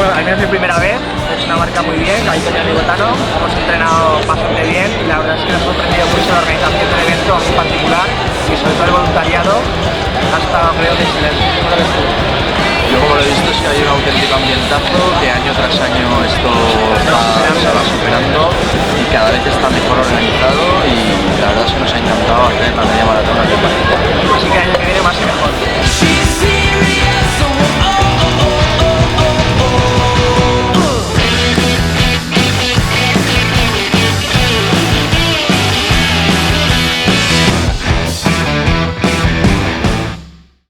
Bueno, al menos mi primera vez, es una marca muy bien, ahí con el Botano, hemos entrenado bastante bien y la verdad es que nos ha sorprendido mucho la organización del evento en particular y sobre todo el voluntariado, ha estado creo que excelente. ¿Cómo lo ves tú? Yo como lo he visto es que hay un auténtico ambientazo, que año tras año esto se va superando y cada vez está mejor organizado y la verdad es que nos ha encantado hacer la